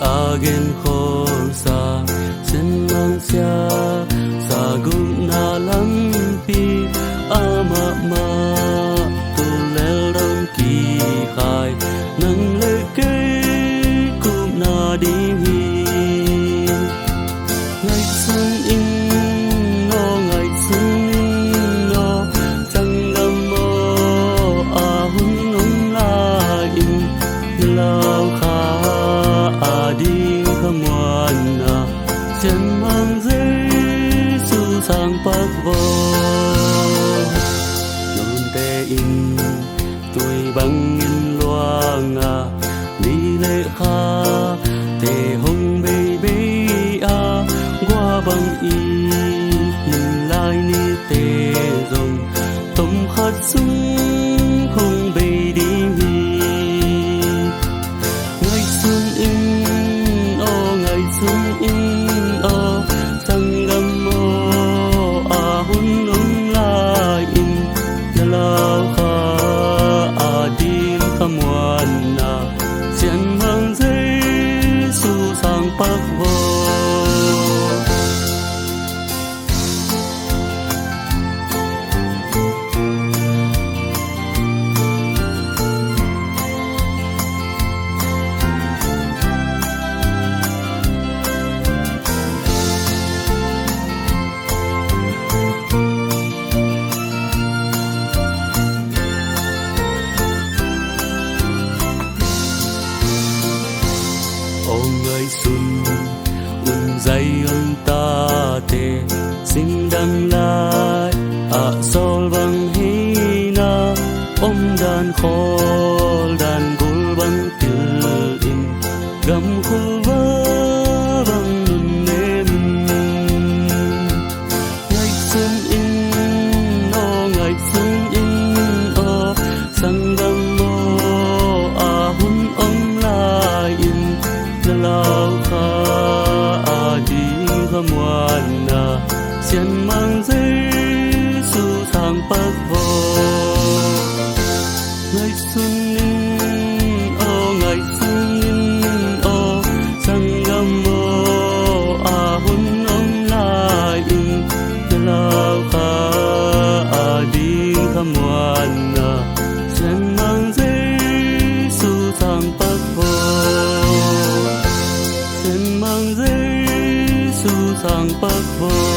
agen khorsa sen mang sia sa gun na lampi ama ma tu lel ron ki khai nang le ke kum na di hi ngày xuân in no ngày xuân in no sang ngam mo a hun nong la in lao kha a di khamwan na chen mang dây su sang pak vo non te in tuổi băng in loang a đi lệ kha te hong bay bay a qua băng y in lai ni te rong tom khát sung không bay đi hi ngày xuân in o ngày xuân in o sang gam mo a hun nong la in lao kha a din khamwan na chen mang dây su sang pak vo ngày xuân dây ơn ta te sinh đăng lai sol bang hi na đan khol đan gul bang til in gam khul va bang nun nem ngày xuân in ngày xuân in sang gam mo hun la in lao kha a di khamwan na chen mang dây su sang pak vo ngày xuân in ngày xuân in sang gam mo a hun la in lao kha a di khamwan na chen mang dây su sang pak vo mang dây su sang pak vo